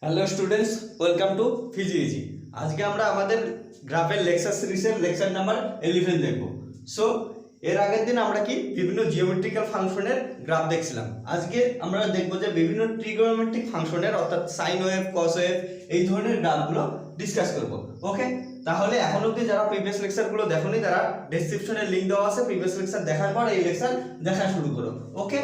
Hello students, welcome to physiology. আজকে আমরা আমাদের গ্রাফের লেকচার সিরিজের লেকচার নাম্বার 11 দেখব। সো এর আগের দিন আমরা কি বিভিন্ন জিওমেট্রিক্যাল ফাংশনের গ্রাফ দেখছিলাম। আজকে আমরা দেখব যে বিভিন্ন ট্রিগোনোমেট্রিক ফাংশনের অর্থাৎ সাইন ওয়েভ, কস ওয়েভ এই ধরনের গ্রাফগুলো ডিসকাস করব। ওকে, তাহলে এখন অবধি যারা প্রিভিয়াস লেকচারগুলো দেখোনি তারা ডেসক্রিপশনে লিংক দেওয়া আছে, প্রিভিয়াস লেকচার দেখার পর এই লেকচার দেখা শুরু করো। ওকে,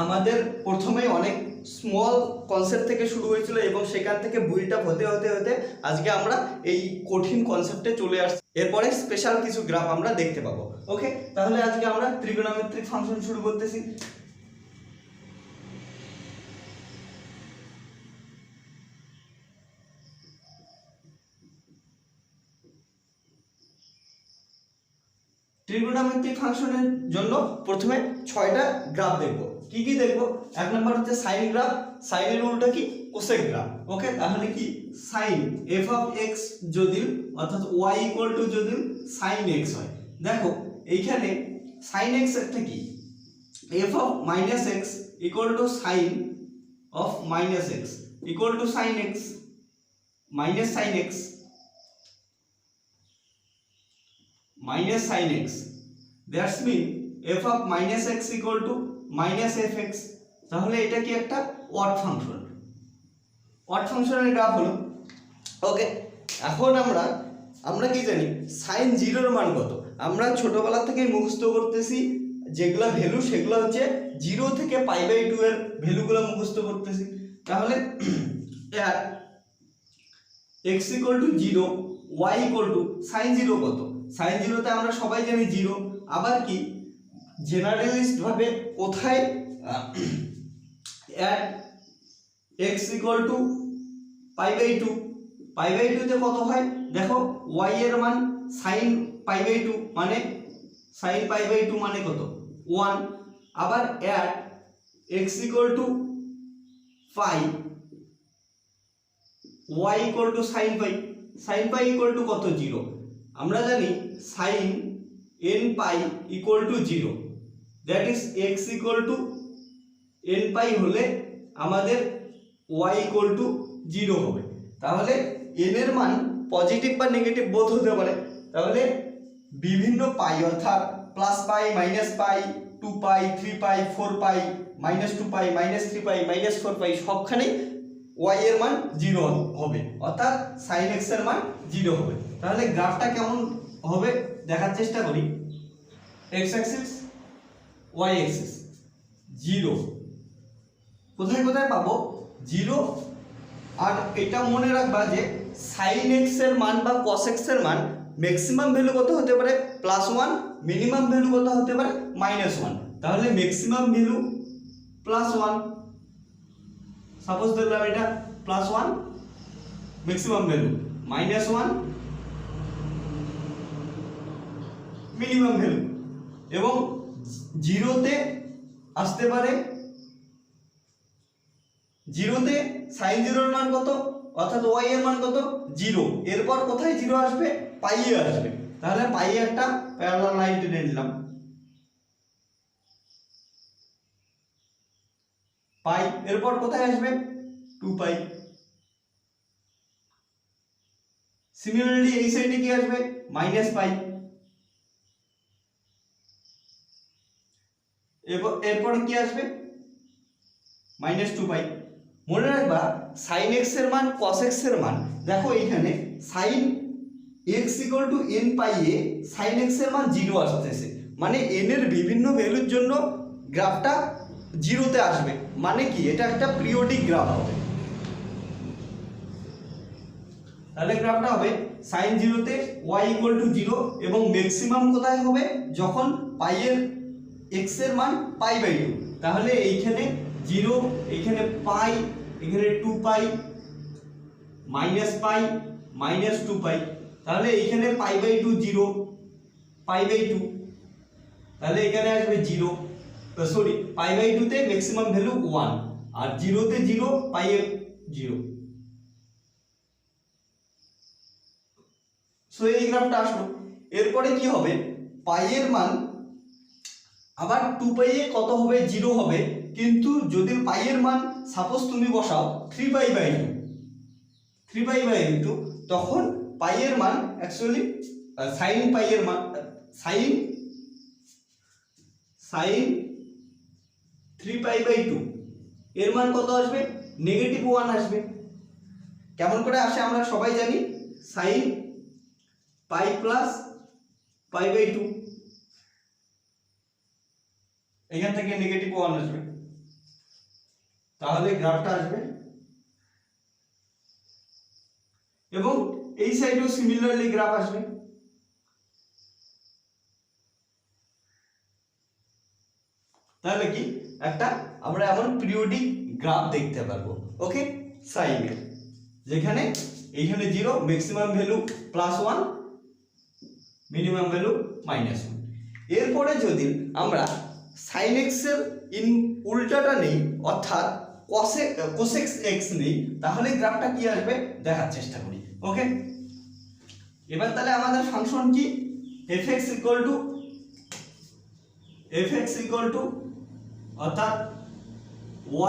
আমাদের প্রথমেই অনেক স্মল কনসেপ্ট থেকে শুরু হয়েছিল এবং সেখান থেকে বুইল্ড আপ হতে হতে হতে আজকে আমরা এই কঠিন কনসেপ্টে চলে আসছি। এরপরে স্পেশাল কিছু গ্রাফ আমরা দেখতে পাবো। ওকে, তাহলে আজকে আমরা ট্রিগোনোমেট্রিক ফাংশন শুরু করতেছি। ট্রিগোনোমেট্রিক ফাংশনের জন্য প্রথমে 6টা গ্রাফ দেখব। কি কি দেখব? এক নম্বর হচ্ছে সাইন গ্রাফ। সাইনের উল্টা কি? Cosec graph. ওকে, তাহলে কি সাইন এফ অফ এক্স যদি অর্থাৎ ওয়াই ইকুয়াল টু যদি সাইন এক্স হয়, দেখো এইখানে সাইন এক্স একটা কি f of minus x equal to sine of minus x equal to sine x minus sine x minus sin x. That's mean f of minus x equal to minus fx. তাহলে এটা কি একটা odd function, odd ফাংশনের graph হলো। ওকে, এখন আমরা কি জানি sin 0 এর মান কত? আমরা ছোটবেলা থেকেই মুখস্থ করতেছি যেগুলা ভ্যালু, সেগুলো হচ্ছে 0 থেকে π/2 এর ভ্যালুগুলো মুখস্থ করতেছি। তাহলে x equal to 0, y equal to sin 0 কত? সাইন 0 তে আমরা সবাই জানি 0। আবার কি জেনারেলিস্ট ভাবে কোথায় অ্যাট x ইকুয়াল টু π/2, π/2 তে কত হয়? দেখো y এর মান sin π/2 মানে sin π/2 মানে কত? 1। আবার at x equal to π, y equal to sin π, sin π equal to কত? 0। আমরা জানি sin n pi equal to 0, that is x equal to n pi হলে আমাদের y ইকুয়াল টু 0 হবে। তাহলে n এর মান পজিটিভ বা নেগেটিভ বোথ হতে পারে। তাহলে বিভিন্ন পাই অর্থাৎ প্লাস পাই, মাইনাস পাই, 2 পাই, 3 পাই, 4 পাই, -2 পাই, -3 পাই, -4 পাই সবখানেই y এর মান 0 হবে, অর্থাৎ sin x এর মান 0 হবে। তাহলে গ্রাফটা কেমন হবে দেখার চেষ্টা করি। x অ্যাক্সিস, y অ্যাক্সিস 0, কোথায় কোথায় পাবো 0। আর এটা মনে রাখবা যে sin x এর মান বা cos x এর মান ম্যাক্সিমাম ভ্যালু কত হতে পারে? +1, মিনিমাম ভ্যালু কত হতে পারে? -1। তাহলে ম্যাক্সিমাম ভ্যালু +1, সাপোজ ধরলাম এটা +1, ম্যাক্সিমাম ভ্যালু -1, মিনিমাম ভ্যালু, এবং 0 তে আসতে পারে 0 তে sin 0 এর মান কত? অর্থাৎ y এর মান কত? 0। এরপর কোথায় 0 আসবে? পাই এ আসবে। তাহলে পাই একটা প্যারালাল লাইন টেনে নিলাম, পাই। এরপর কোথায় আসবে? 2 পাই। সিমিলারলি এই সাইডে কি আসবে? -পাই। এরপর কি আসবে? -2 পাই। মনে রাখবা sin x এর মান cos x এর মান, দেখো এইখানে sin x equal to n pi A sin x এর মান 0 আসতেছে, মানে n এর বিভিন্ন ভ্যালুর জন্য গ্রাফটা 0 তে আসবে। মানে কি এটা একটা পিরিয়ডিক গ্রাফ হবে। তাহলে গ্রাফটা হবে sin 0 তে y ইকুয়াল টু 0 এবং ম্যাক্সিমাম কোথায় হবে? যখন পাই এর x এর মান π/2। তাহলে এইখানে 0, এইখানে পাই, এখানে 2 পাই, পাই, -2 পাই। তাহলে এইখানে π/2 0, π/2, তাহলে এখানে আসবে 0, সরি π/2 তে ম্যাক্সিমাম ভ্যালু 1 আর 0 তে 0, পাই এর 0। সো এই গ্রাফটা আসলো। এরপরে কি হবে? পাই এর মান আবার 2 পাই এ কত হবে? 0 হবে, কিন্তু যদি পাইয়ের মান সাপোজ তুমি বসাও 3π/2 তখন পাইয়ের মান অ্যাকচুয়ালি সাইন পাইয়ের মান সাইন 3π/2 এর মান কত আসবে? -1 আসবে। কেমন করে আসে আমরা সবাই জানি, সাইন পাই প্লাস π/2, এখান থেকে -1 আসবে, তাহলে গ্রাফটা আসবে। এবং এই সাইডেও সিমিলারলি গ্রাফ আসবে। তাহলে কি একটা আমরা এমন পিরিয়ডিক গ্রাফ দেখতে পারবো, ওকে, সাইনের, যেখানে এইখানে 0, ম্যাক্সিমাম ভ্যালু +1, মিনিমাম ভ্যালু -1। এরপরে যদি আমরা sin x এর উল্টাটা নেই, অর্থাৎ cosec x নেই, তাহলে গ্রাফটা কি আসবে দেখার চেষ্টা করি, ওকে। এবার তাহলে আমাদের ফাংশন কি, fx অর্থাৎ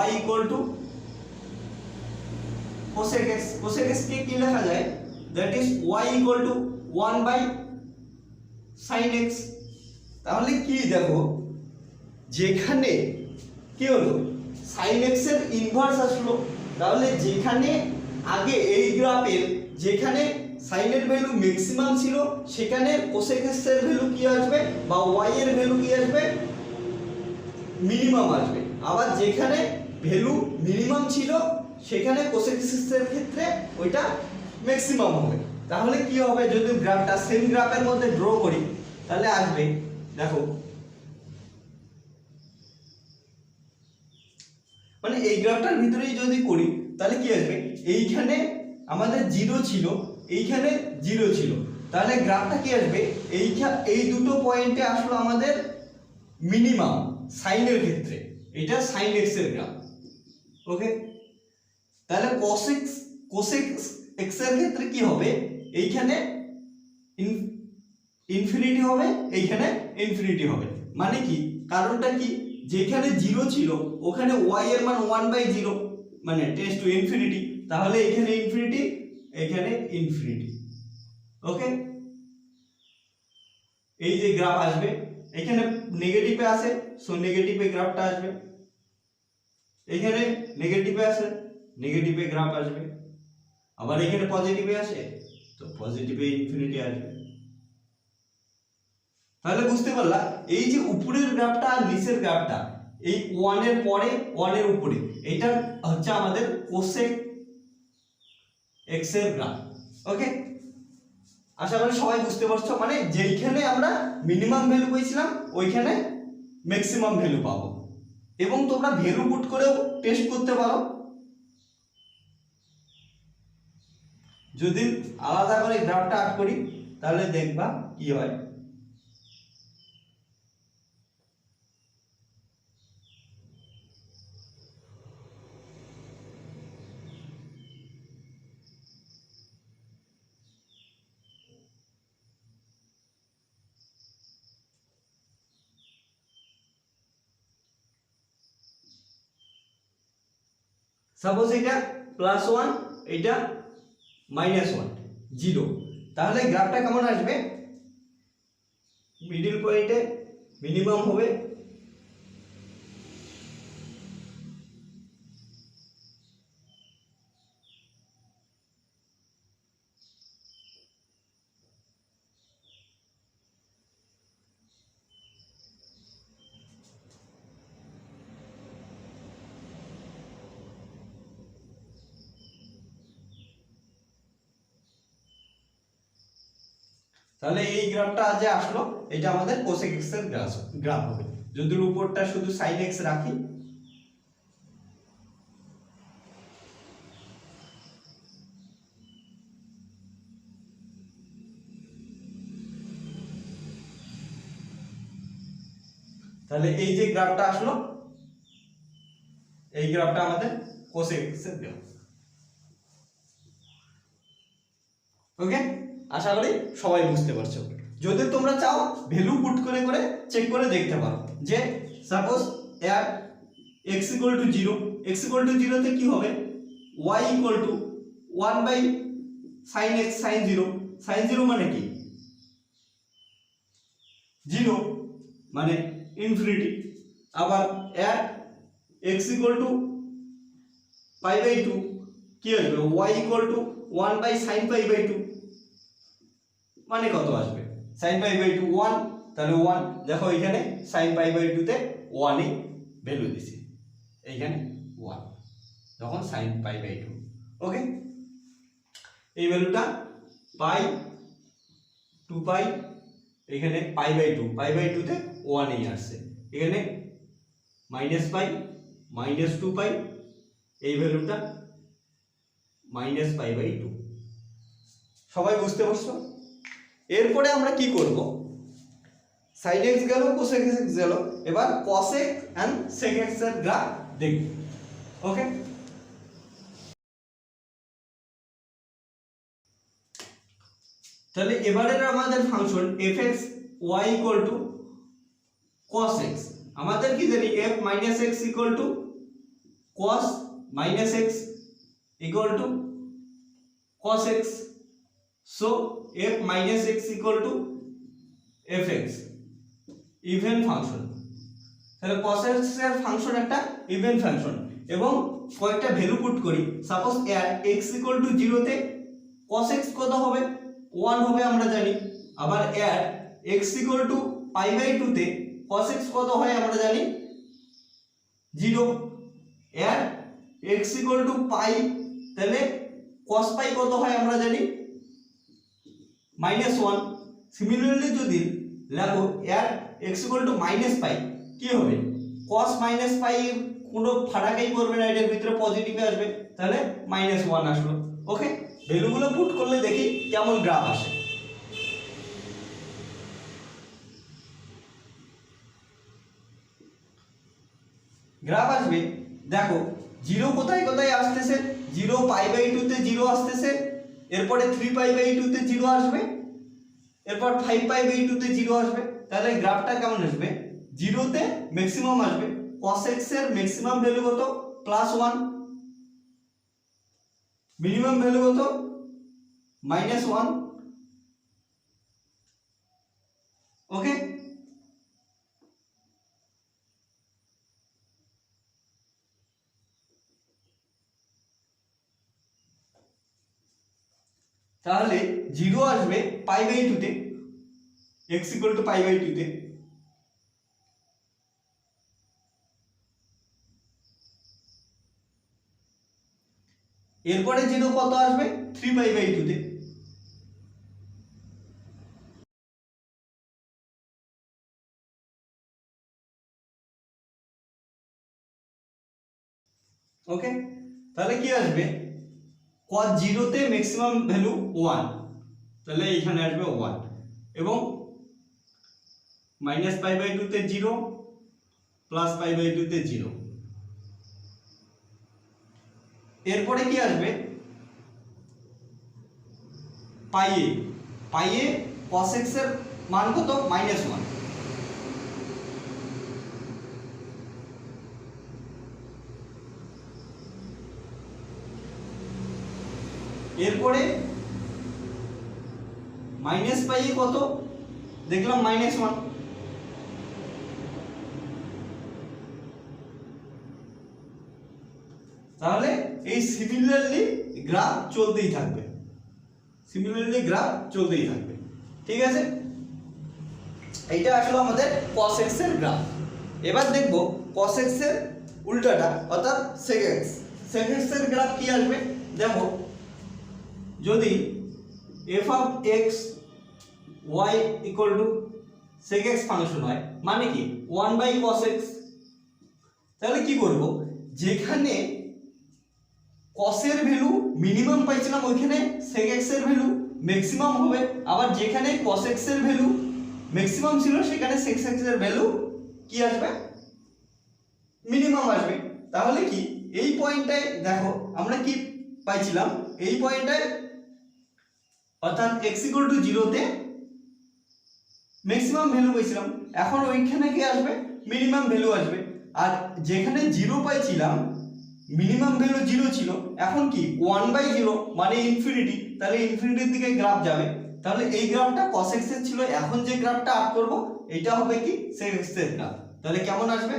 y cosec x, cosec x কে কি লেখা যায়, that is y 1/sin x। তাহলে কি দেখো, যেখানে কি হলো sin x এর ইনভার্স আসলো, তাহলে যেখানে আগে এই গ্রাফের যেখানে sin এর ভ্যালু ম্যাক্সিমাম ছিল, সেখানে cosec x এর ভ্যালু কি আসবে, বা y এর ভ্যালু কি আসবে, মিনিমাম আসবে। আবার যেখানে ভ্যালু মিনিমাম ছিল, সেখানে cosec x এর ক্ষেত্রে ওইটা ম্যাক্সিমাম হবে। তাহলে কি হবে, যদি গ্রাফটা সেম গ্রাফের মধ্যে ড্র করি, তাহলে আসবে, দেখো, মানে এই গ্রাফটার ভিতরেই যদি করি, তাহলে কি আসবে, এইখানে আমাদের 0 ছিল, এইখানে 0 ছিল, তাহলে গ্রাফটা কি আসবে, এই দুটো পয়েন্টে আসলো আমাদের মিনিমাম সাইনের ক্ষেত্রে, এটা sin x এর গ্রাফ, ওকে। তাহলে cosec x এর ক্ষেত্রে কি হবে, এইখানে ইনফিনিটি হবে, এইখানে ইনফিনিটি হবে। মানে কি, কারণটা কি, যেখানে 0 ছিল ওখানে y এর মান 1/0, মানে টেন্ডস টু ইনফিনিটি, তাহলে এখানে ইনফিনিটি, এখানে ইনফিনিটি, ওকে। এই যে গ্রাফ আসবে, এখানে নেগেটিভে আসে, সো নেগেটিভে গ্রাফটা আসবে, এখানে নেগেটিভে আসে, নেগেটিভে গ্রাফ আসবে, আবার এখানে পজিটিভে আসে, তো পজিটিভে ইনফিনিটি আসবে। তাহলে বুঝতে পারলা, এই যে উপরের গ্রাফটা আর নিচের গ্রাফটা, এই 1 এর পরে 1 এর উপরে, এটা হচ্ছে আমাদের cosec x এর গ্রাফ, ওকে। আশা করি সবাই বুঝতে পারছো, মানে যেইখানে আমরা মিনিমাম ভ্যালু পেয়েছিলাম, ওইখানে ম্যাক্সিমাম ভ্যালু পাবো। এবং তোমরা ভ্যালু পুট করেও টেস্ট করতে পারো, যদি আলাদা করে গ্রাফটা আর্ট করি, তাহলে দেখবা কি হয়। সাপোজ এটা +1, এটা -1, 0, তাহলে গ্রাফটা কেমন আসবে, মিডল পয়েন্টে মিনিমাম হবে, তাহলে এই গ্রাফটা যে আসলো, এটা আমাদের cosec x এর গ্রাফ হবে। যদি উপরটা শুধু sin x রাখি, তাহলে এই যে গ্রাফটা আসলো, এই গ্রাফটা আমাদের cosec x এর গ্রাফ, ওকে। আশা করি সবাই বুঝতে পারছো। যদি তোমরা চাও, ভ্যালু পুট করে চেক করে দেখতে পারো, যে suppose x equal to 0, x equal to 0 তে কি হবে y equal to 1 by sin x sin 0, sin 0 মানে কি 0 মানে ইনফিনিটি। আবার at x equal to pi by 2 কি আসবে y equal to 1 by sin pi by 2 মানে কত আসবে sin পাই বাই 2 1, তাহলে 1 দেখো এখানে sin পাই বাই 2 তে 1 ই ভ্যালু দিছি, এইখানে 1 যখন sin পাই বাই 2। ওকে, এই ভ্যালুটা পাই 2 পাই, এখানে পাই বাই 2 তে 1 ই আসছে, এখানে মাইনাস পাই মাইনাস 2 পাই, এই ভ্যালুটা মাইনাস পাই বাই 2। সবাই বুঝতে পারছো? এরপরে আমরা কি করব, sin x গেল cosec x গেল, এবার cosec and sec x এর গ্রাফ দেখব। ওকে, তাহলে এবারের আমাদের function fx y equal two cos x, আমাদের কি জানি f minus x equal two cos minus x equal two cos x, so f minus x equal to fx, even function. তাহলে cos x এর function একটা even function এবং কয়েকটা value put করি। Suppose x equal to 0 তে cos x কত হবে 1 হবে আমরা জানি, আবার x equal to pi by 2 তে cos x কত হয় আমরা জানি 0, x equal to পাই তাহলে cos পাই কত হয় আমরা জানি -1। সিমিলারলি যদি লেখো x equal to মাইনাস পাই কি হবে cos মাইনাস পাই কোনো ফারাকই পড়বে না, এটার ভিতরে পজিটিভে আসবে, তাহলে -1 আসলো। ওকে, ভ্যালুগুলো পুট করলে দেখি কেমন গ্রাফ আসে। গ্রাফ আসবে দেখো 0 কোথায় কোথায় আসতেছে, 0 পাই বাই 2 তে 0 আসতেছে, এরপরে 3 পাই বাই 2 তে 0 আসবে, এরপর 5 পাই বাই 2 তে 0 আসবে। তাহলে গ্রাফটা কেমন আসবে 0 তে ম্যাক্সিমাম আসবে, cos x এর ম্যাক্সিমাম ভ্যালু কত +1, মিনিমাম ভ্যালু কত -1। ওকে, তাহলে 0 আসবে পাই বাই 2 তে, x equal to pi by 2 তে, এরপরে 0 কত আসবে 3 পাই বাই 2 তে, ওকে। তাহলে কি আসবে cos 0 তে ম্যাক্সিমাম ভ্যালু 1, তাহলে এখানে আসবে 1 এবং মাইনাস পাই বাই 2 তে 0 প্লাস পাই বাই 2 তে 0। এরপরে কি আসবে পাই এ cos x এর মান কত -1, এরপরে মাইনাস পাই এ কত দেখলাম -1, তাহলে এই সিমিলারলি গ্রাফ চলতেই থাকবে, ঠিক আছে। এইটা আসলে আমাদের cos x এর গ্রাফ। এবার দেখব cos x এর উল্টাটা অর্থাৎ sec x এর গ্রাফ কি আসবে দেখো, যদি f of x y equal to sec x function হয় মানে কি 1 বাই cos x, তাহলে কি করব যেখানে cos এর ভ্যালু মিনিমাম পাইছিলাম ওইখানে sec x এর ভ্যালু ম্যাক্সিমাম হবে, আবার যেখানে cos x এর ভ্যালু ম্যাক্সিমাম ছিল সেখানে sec x এর ভ্যালু কি আসবে মিনিমাম আসবে। তাহলে কি এই পয়েন্টটায় দেখো আমরা কি পাইছিলাম, এই পয়েন্টটায় অর্থাৎ x equal to 0 তে ম্যাক্সিমাম ভ্যালু পাইছিলাম, এখন ওইখানে কি আসবে মিনিমাম ভ্যালু আসবে, আর যেখানে 0 পাইছিলাম মিনিমাম ভ্যালু 0 ছিল, এখন কি 1/0 মানে ইনফিনিটি, তাহলে ইনফিনিটির দিকে গ্রাফ যাবে। তাহলে এই গ্রাফটা cos x এর ছিল, এখন যে গ্রাফটা আর্ট করব এটা হবে কি sec x এর গ্রাফ। তাহলে কেমন আসবে?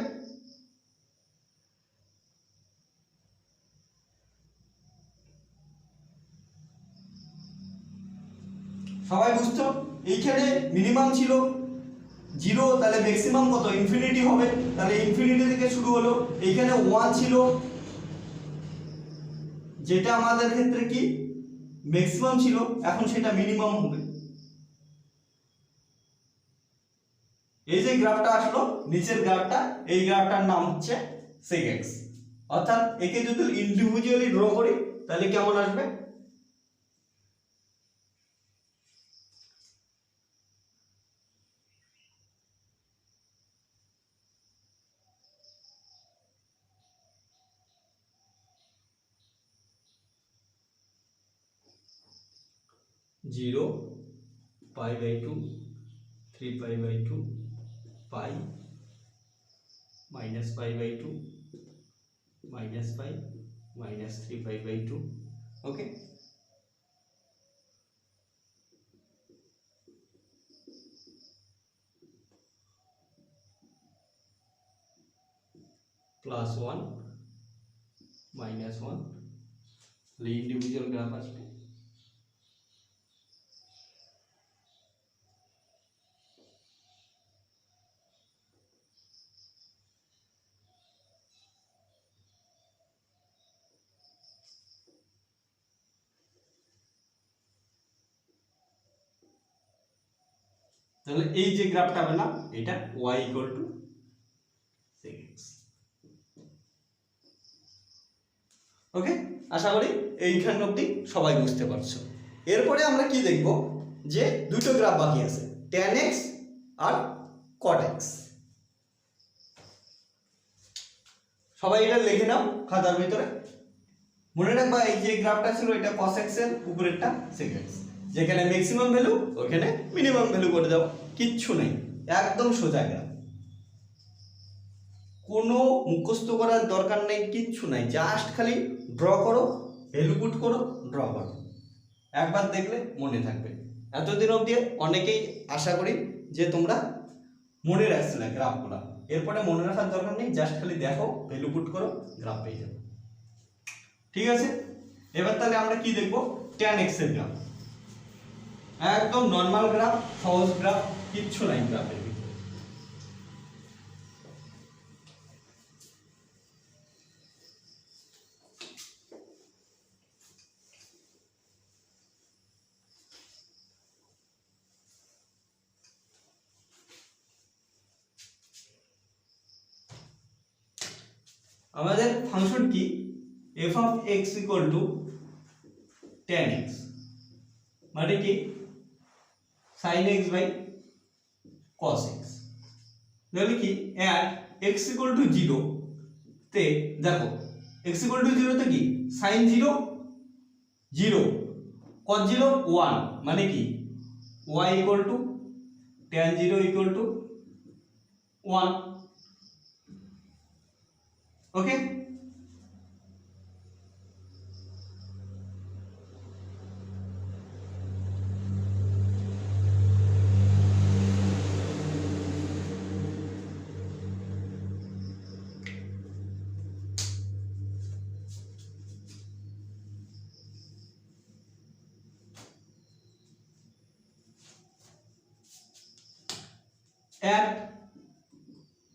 সবাই বুঝছো? এইখানে মিনিমাম ছিল 0, তাহলে ম্যাক্সিমাম কত? ইনফিনিটি হবে, তাহলে ইনফিনিটি থেকে শুরু হলো। এইখানে 1 ছিল, যেটা আমাদের ক্ষেত্রে কি ম্যাক্সিমাম ছিল, এখন সেটা মিনিমাম হবে। এই যে গ্রাফটা আসলো নিচের গ্রাফটা, এই গ্রাফটার নাম হচ্ছে sec x। অর্থাৎ একে যদি ইন্ডিভিজুয়ালি ড্র করি তাহলে কেমন আসবে? জিরো, π/2, 3π/2, পাই, -π/2, -π, -3π/2। ওকে, +1 -1, ইন্ডিভিজুয়াল গ্রাফ আসবে। তাহলে এই যে গ্রাফটা হবে না, এটা y sec x। ওকে, আশা করি এইখান অবধি সবাই বুঝতে পারছো। এরপরে আমরা কি দেখব, যে দুটো গ্রাফ বাকি আছে, tan x আর cot x। সবাই এটা লিখে নাও খাতার ভিতরে। মনে রাখবা এই যে গ্রাফটা ছিল এটা cos x এর, উপরেরটা sec x। যেখানে ম্যাক্সিমাম ভ্যালু ওখানে মিনিমাম ভ্যালু করে দাও, কিচ্ছু নেই, একদম সোজা গ্রাফ, কোনো মুখস্থ করার দরকার নেই, কিচ্ছু নাই, জাস্ট খালি ড্র করো, ভ্যালু পুট করো, ড্র করো, একবার দেখলে মনে থাকবে। এতদিন অবধি অনেকেই আশা করি যে তোমরা মনে রাখছিলে গ্রাফগুলো, এরপরে মনে রাখার দরকার নেই, জাস্ট খালি দেখো, ভ্যালু পুট করো, গ্রাফ পেয়ে যাবে। ঠিক আছে, এবার তাহলে আমরা কি দেখব, tan x এর গ্রাফ। একদম নর্মাল গ্রাফ, সহজ গ্রাফ, কিচ্ছু নাই গ্রাফের ভিতরে। আমাদের ফাংশন কি, f of x equal to tan x, মানে কি sin x by cos x। তাহলে কি at x equal to 0 তে দেখো x equal to 0 তে কি sin 0 0, cos 0 1, মানে কি y equal to tan 0 equal to 1। Okay, at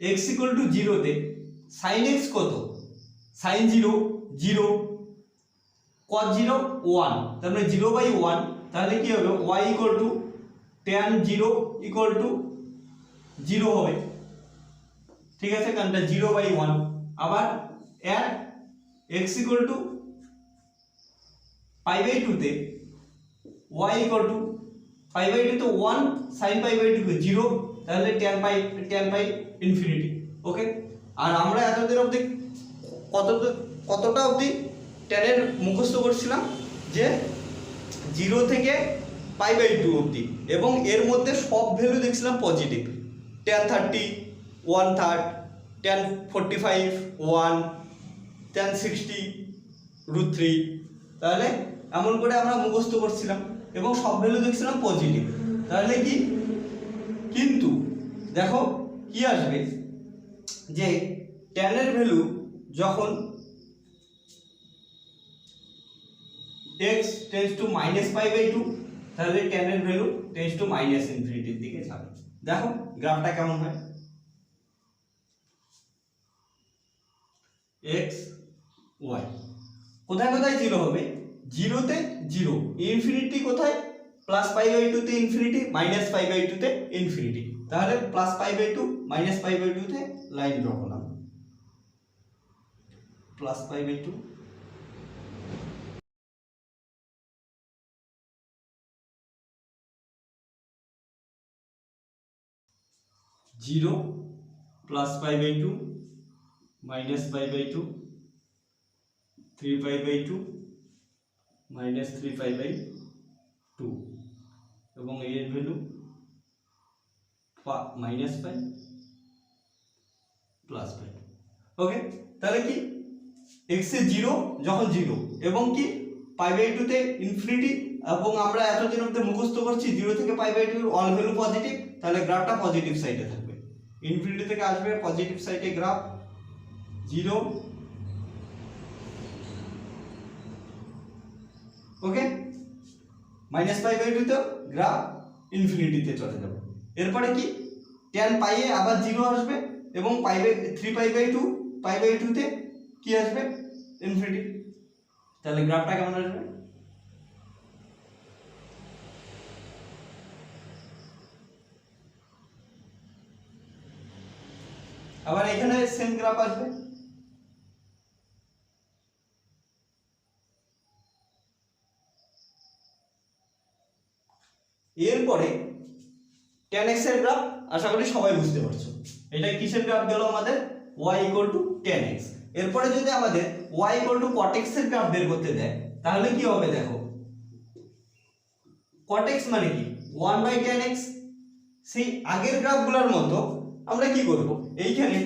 x equal to 0 তে sin x কত, sin 0 0, cos 0 1, তার মানে 0/1, তাহলে কি হবে y equal to tan 0 equal to 0 হবে। ঠিক আছে, কারণটা 0/1। আবার at x equal to π/2 তে y equal to π/2 তে 1, sin π/2 কে 0, তাহলে tan পাই ইনফিনিটি। ওকে, আর আমরা এতদিন অবধি কতটা অবধি ট্যানের মুখস্থ করছিলাম, যে 0 থেকে π/2 অবধি, এবং এর মধ্যে সব ভ্যালু দেখছিলাম পজিটিভ, tan 30, 1/3, tan 45 1 tan 60 √3। তাহলে এমন করে আমরা মুখস্থ করছিলাম এবং সব ভ্যালু দেখছিলাম পজিটিভ। তাহলে কি, কিন্তু দেখো কি আসবে যে tan এর ভ্যালু যখন x টেন্ডস টু -π/2 তাহলে tan এর ভ্যালু টেন্ডস টু -ইনফিনিটির দিকে যাবে। দেখো গ্রাফটা কেমন হয়, x y কোথায় কোথায় 0 হবে, 0-তে 0, ইনফিনিটি কোথায়, +π/2 তে ইনফিনিটি, -π/2 তে ইনফিনিটি। তাহলে +π/2 -π/2 তে লাইন ড্র করলাম, +π/2 0 +π/2 -π/2 3π/2 -3π/2 এবং এর ভ্যালু -π +π। ওকে, তাহলে কি x এ 0 যখন 0 এবং কি π/2 তে ইনফিনিটি, এবং আমরা এতদিন অবধি মুখস্থ করছি 0 থেকে π/2 অল ভ্যালু পজিটিভ, তাহলে গ্রাফটা পজিটিভ সাইডে থাকবে। ইনফিনিটি থেকে আসবে পজিটিভ সাইডে গ্রাফ 0, ওকে, -π/2 তে গ্রাফ ইনফিনিটিতে চলে যাবে। এরপরে কি tan π এ আবার 0 আসবে এবং 3π/2 π/2 তে কি আসবে, ইনফিনিটি। তাহলে গ্রাফটা কেমন আসবে, আবার এখানে সেম গ্রাফ আসবে। এরপরে tan x এর গ্রাফ আশা করি সবাই বুঝতে পারছো, এটা কিসের গ্রাফ গেল আমাদের, y tan x। এরপরে যদি আমাদের y cot x এর গ্রাফ বের করতে দেয় তাহলে কি হবে, দেখো cot x মানে কি 1/tan x। সেই আগের গ্রাফগুলোর মতো আমরা কি করব, এইখানে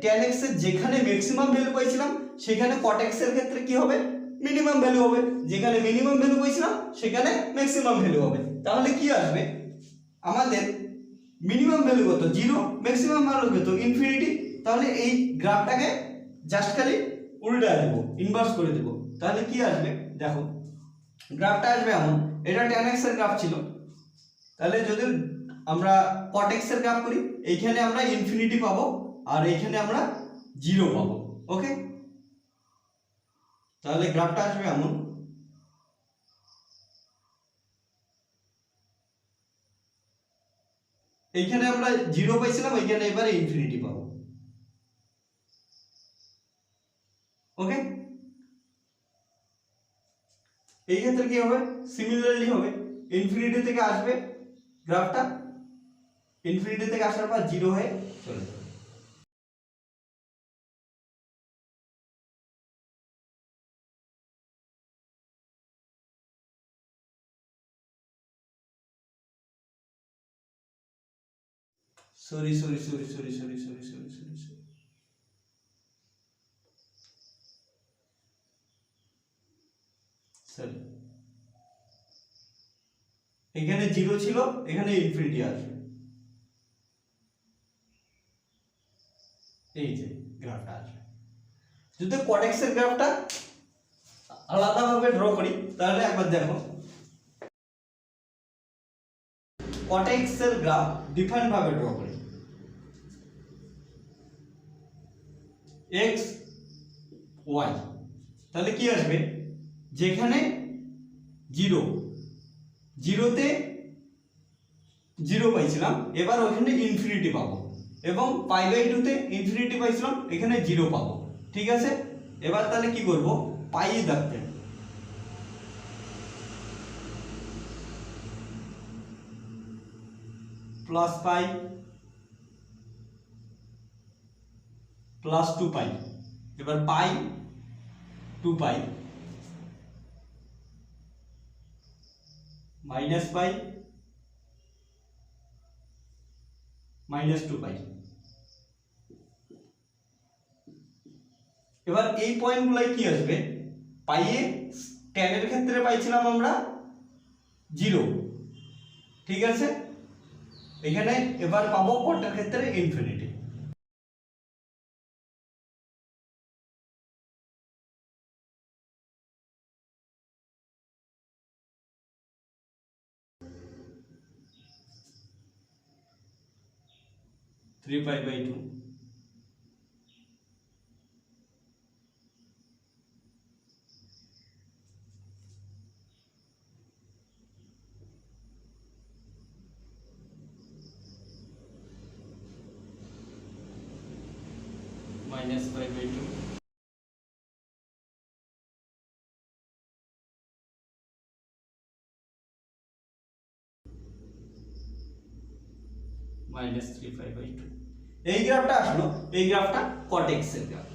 tan x এর যেখানে ম্যাক্সিমাম ভ্যালু পাইছিলাম সেখানে cot x এর ক্ষেত্রে কি হবে, মিনিমাম ভ্যালু হবে, যেখানে মিনিমাম ভ্যালু পাইছিলাম সেখানে ম্যাক্সিমাম ভ্যালু হবে। তাহলে কি আসবে আমাদের, মিনিমাম ভ্যালু কত 0, ম্যাক্সিমাম ভ্যালু কত ইনফিনিটি। তাহলে এই গ্রাফটাকে জাস্ট খালি উল্টা দেব, ইনভার্স করে দেব। তাহলে কি আসবে, দেখো গ্রাফটা আসবে এমন, এটা tan x এর গ্রাফ ছিল, তাহলে যদি আমরা cot x এর গ্রাফ করি এইখানে আমরা ইনফিনিটি পাবো আর এইখানে আমরা 0 পাবো। ওকে, তাহলে গ্রাফটা আসবে এমন, এইখানে আমরা 0 পাইছিলাম, এইখানে এবারে ইনফিনিটি পাবো। ওকে, এই ক্ষেত্রে কি হবে, সিমিলারলি হবে, ইনফিনিটি থেকে আসবে গ্রাফটা, ইনফিনিটি থেকে আসার পর 0 হয়ে চলে যাবে। সরি এখানে 0 ছিল, এখানে ইনফিনিটি আসবে, এই যে গ্রাফটা আসবে। যদি cot x এর গ্রাফটা আলাদাভাবে ড্র করি তাহলে একবার দেখো, cot x এর গ্রাফ ডিফারেন্ট ভাবে ড্র করি, x y, তাহলে কি আসবে, যেখানে 0 তে 0 পাইছিলাম, এবার ওখানে ইনফিনিটি পাবো, এবং π/2 তে ইনফিনিটি পাইছিলাম, এখানে 0 পাবো। ঠিক আছে, এবার তাহলে কি করব, পাই দেখতে +π +2π, এবার π 2π -π -2π। এবার এই পয়েন্টগুলোয় কি আসবে, পাইয়ে ট্যানের ক্ষেত্রে পাইছিলাম আমরা 0, ঠিক আছে, এখানে এবার পাবো কটের ক্ষেত্রে ইনফিনিটি। -3π/2 -π/2 -3π/2। এই গ্রাফটা আসলো, এই গ্রাফটা cot x এর গ্রাফ।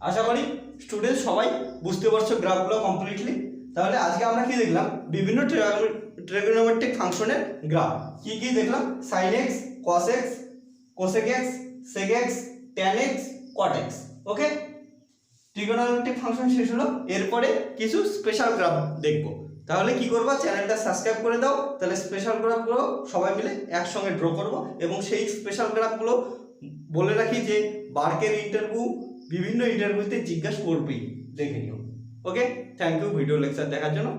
আশা করি স্টুডেন্ট সবাই বুঝতে পারছো গ্রাফগুলো কমপ্লিটলি। তাহলে আজকে আমরা কি দেখলাম, বিভিন্ন ট্রিগোনোমেট্রিক ফাংশনের গ্রাফ। কি কি দেখলাম, sin x, cos x, cosec x, sec x, tan x, cot x। ওকে, ট্রিগোনোমেট্রিক ফাংশন শেষ হলো, এরপরে কিছু স্পেশাল গ্রাফ দেখব। তাহলে কি করবা, চ্যানেলটা সাবস্ক্রাইব করে দাও, তাহলে স্পেশাল গ্রাফগুলো সবাই মিলে একসঙ্গে ড্র করব। এবং সেই স্পেশাল গ্রাফগুলো বলে রাখি যে বার্কের ইন্টারভিউ, বিভিন্ন ইন্টারভিউতে জিজ্ঞাসা করবেই, দেখে নিও। ওকে, থ্যাংক ইউ ভিডিও লেকচার দেখার জন্য।